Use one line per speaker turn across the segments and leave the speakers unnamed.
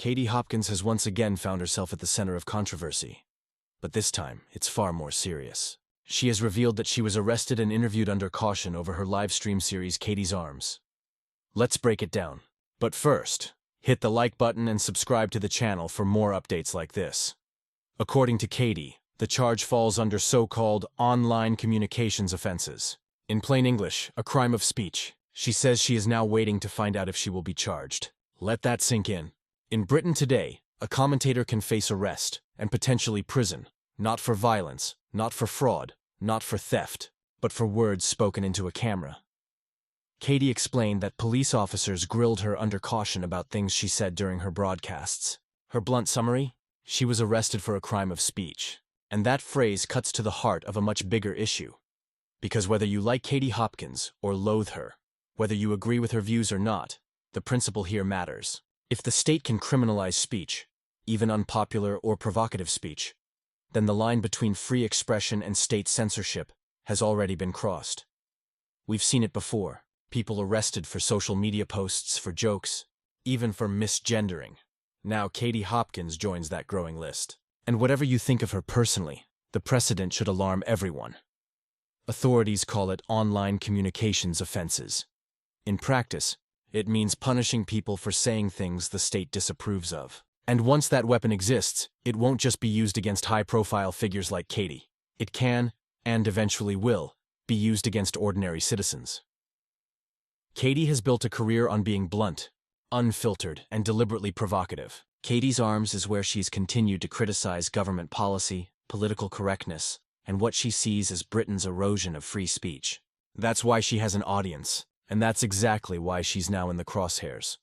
Katie Hopkins has once again found herself at the center of controversy. But this time, it's far more serious. She has revealed that she was arrested and interviewed under caution over her live stream series Katie's Arms. Let's break it down. But first, hit the like button and subscribe to the channel for more updates like this. According to Katie, the charge falls under so-called online communications offenses. In plain English, a crime of speech. She says she is now waiting to find out if she will be charged. Let that sink in. In Britain today, a commentator can face arrest and potentially prison, not for violence, not for fraud, not for theft, but for words spoken into a camera. Katie explained that police officers grilled her under caution about things she said during her broadcasts. Her blunt summary? She was arrested for a crime of speech. And that phrase cuts to the heart of a much bigger issue. Because whether you like Katie Hopkins or loathe her, whether you agree with her views or not, the principle here matters. If the state can criminalize speech, even unpopular or provocative speech, then the line between free expression and state censorship has already been crossed. We've seen it before. People arrested for social media posts, for jokes, even for misgendering. Now Katie Hopkins joins that growing list. And whatever you think of her personally, the precedent should alarm everyone. Authorities call it online communications offenses. In practice, it means punishing people for saying things the state disapproves of. And once that weapon exists, it won't just be used against high-profile figures like Katie. It can, and eventually will, be used against ordinary citizens. Katie has built a career on being blunt, unfiltered, and deliberately provocative. Katie's Arms is where she's continued to criticize government policy, political correctness, and what she sees as Britain's erosion of free speech. That's why she has an audience, and that's exactly why she's now in the crosshairs.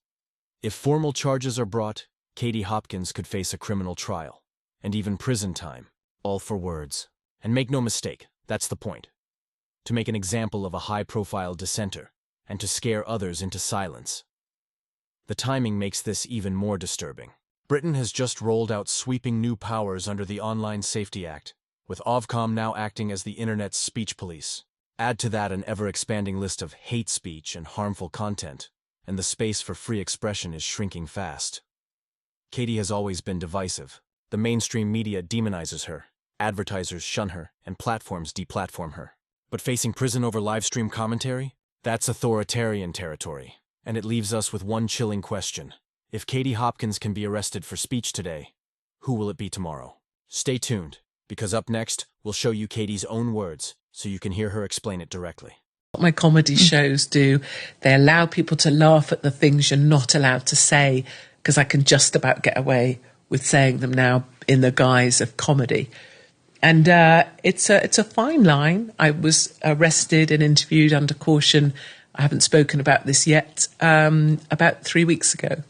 If formal charges are brought, Katie Hopkins could face a criminal trial, and even prison time, all for words. And make no mistake, that's the point. To make an example of a high-profile dissenter, and to scare others into silence. The timing makes this even more disturbing. Britain has just rolled out sweeping new powers under the Online Safety Act, with Ofcom now acting as the internet's speech police. Add to that an ever-expanding list of hate speech and harmful content, and the space for free expression is shrinking fast. Katie has always been divisive. The mainstream media demonizes her, advertisers shun her, and platforms deplatform her. But facing prison over live-stream commentary? That's authoritarian territory. And it leaves us with one chilling question. If Katie Hopkins can be arrested for speech today, who will it be tomorrow? Stay tuned, because up next, we'll show you Katie's own words, so you can hear her explain it directly.
What my comedy shows do, they allow people to laugh at the things you're not allowed to say, because I can just about get away with saying them now in the guise of comedy. And it's a fine line. I was arrested and interviewed under caution. I haven't spoken about this yet, about 3 weeks ago.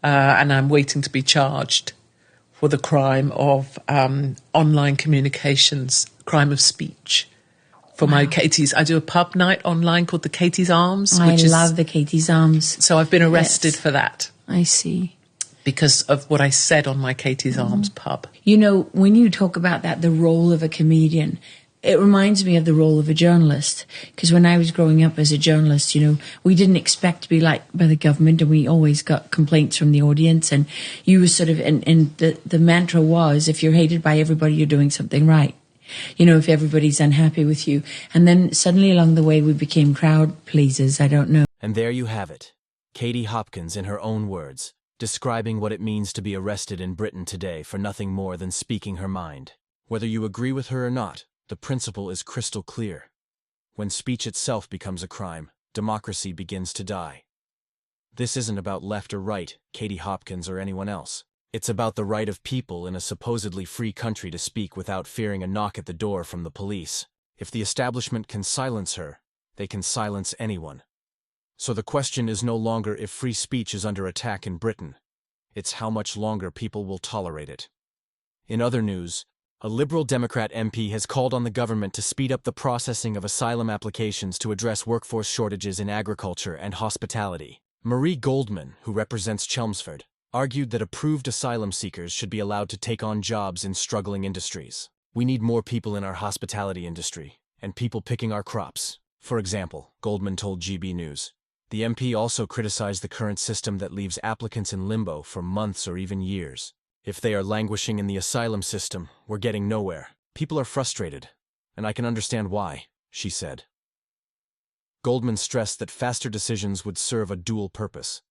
And I'm waiting to be charged for the crime of online communications, crime of speech. For my Katie's, I do a pub night online called the Katie's Arms.
I love the Katie's Arms.
So I've been arrested for that.
I see.
Because of what I said on my Katie's Arms pub.
You know, when you talk about that, the role of a comedian, it reminds me of the role of a journalist. Because when I was growing up as a journalist, you know, we didn't expect to be liked by the government, and we always got complaints from the audience. And you were sort of, and the mantra was, if you're hated by everybody, you're doing something right. You know, if everybody's unhappy with you. And then suddenly along the way, we became crowd pleasers. I don't know.
And there you have it. Katie Hopkins, in her own words, describing what it means to be arrested in Britain today for nothing more than speaking her mind. Whether you agree with her or not, the principle is crystal clear. When speech itself becomes a crime, democracy begins to die. This isn't about left or right, Katie Hopkins or anyone else. It's about the right of people in a supposedly free country to speak without fearing a knock at the door from the police. If the establishment can silence her, they can silence anyone. So the question is no longer if free speech is under attack in Britain. It's how much longer people will tolerate it. In other news, a Liberal Democrat MP has called on the government to speed up the processing of asylum applications to address workforce shortages in agriculture and hospitality. Marie Goldman, who represents Chelmsford, argued that approved asylum seekers should be allowed to take on jobs in struggling industries. We need more people in our hospitality industry, and people picking our crops. For example, Goldman told GB News, The MP also criticized the current system that leaves applicants in limbo for months or even years. If they are languishing in the asylum system, we're getting nowhere. People are frustrated, and I can understand why, she said. Goldman stressed that faster decisions would serve a dual purpose.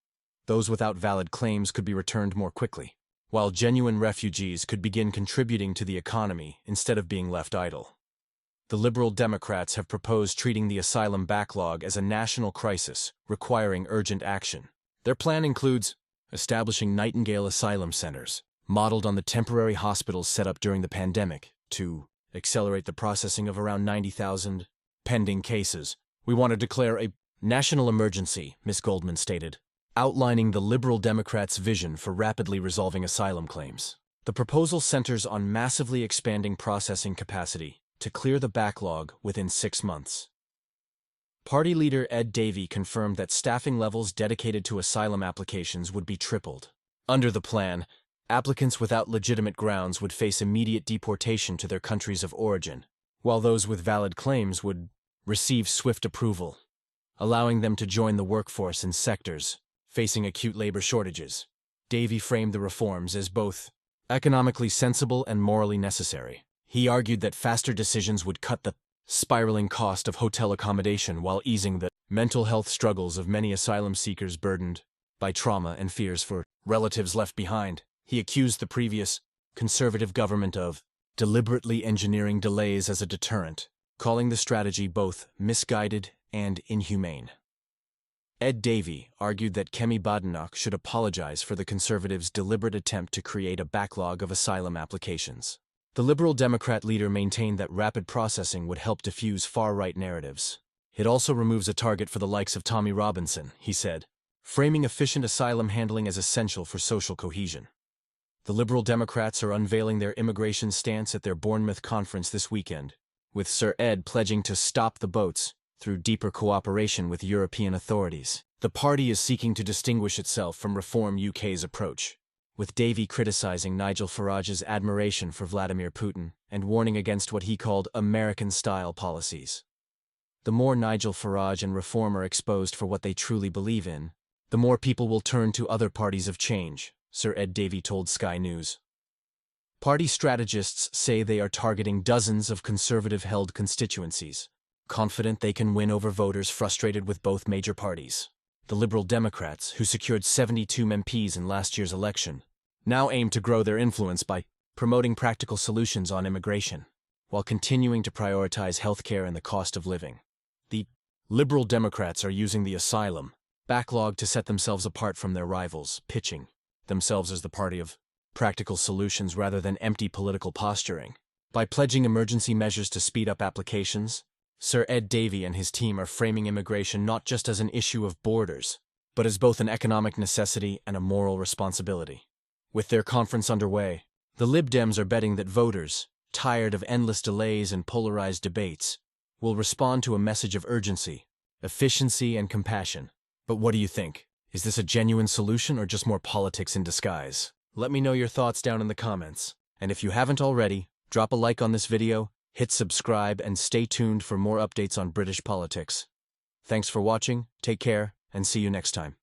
Those without valid claims could be returned more quickly, while genuine refugees could begin contributing to the economy instead of being left idle. The Liberal Democrats have proposed treating the asylum backlog as a national crisis, requiring urgent action. Their plan includes establishing Nightingale asylum centers, modeled on the temporary hospitals set up during the pandemic, to accelerate the processing of around 90,000 pending cases. We want to declare a national emergency, Ms. Goldman stated, outlining the Liberal Democrats' vision for rapidly resolving asylum claims. The proposal centers on massively expanding processing capacity to clear the backlog within 6 months. Party leader Ed Davey confirmed that staffing levels dedicated to asylum applications would be tripled. Under the plan, applicants without legitimate grounds would face immediate deportation to their countries of origin, while those with valid claims would receive swift approval, allowing them to join the workforce in sectors facing acute labor shortages. Davey framed the reforms as both economically sensible and morally necessary. He argued that faster decisions would cut the spiraling cost of hotel accommodation while easing the mental health struggles of many asylum seekers burdened by trauma and fears for relatives left behind. He accused the previous conservative government of deliberately engineering delays as a deterrent, calling the strategy both misguided and inhumane. Ed Davey argued that Kemi Badenoch should apologize for the Conservatives' deliberate attempt to create a backlog of asylum applications. The Liberal Democrat leader maintained that rapid processing would help diffuse far-right narratives. It also removes a target for the likes of Tommy Robinson, he said, framing efficient asylum handling as essential for social cohesion. The Liberal Democrats are unveiling their immigration stance at their Bournemouth conference this weekend, with Sir Ed pledging to stop the boats through deeper cooperation with European authorities. The party is seeking to distinguish itself from Reform UK's approach, with Davey criticizing Nigel Farage's admiration for Vladimir Putin and warning against what he called American-style policies. The more Nigel Farage and Reform are exposed for what they truly believe in, the more people will turn to other parties of change, Sir Ed Davey told Sky News. Party strategists say they are targeting dozens of conservative-held constituencies, confident they can win over voters frustrated with both major parties. The Liberal Democrats, who secured 72 MPs in last year's election, now aim to grow their influence by promoting practical solutions on immigration, while continuing to prioritize healthcare and the cost of living. The Liberal Democrats are using the asylum backlog to set themselves apart from their rivals, pitching themselves as the party of practical solutions rather than empty political posturing. By pledging emergency measures to speed up applications, Sir Ed Davey and his team are framing immigration not just as an issue of borders, but as both an economic necessity and a moral responsibility. With their conference underway, the Lib Dems are betting that voters, tired of endless delays and polarized debates, will respond to a message of urgency, efficiency, and compassion. But what do you think? Is this a genuine solution or just more politics in disguise? Let me know your thoughts down in the comments. And if you haven't already, drop a like on this video, hit subscribe, and stay tuned for more updates on British politics. Thanks for watching, take care, and see you next time.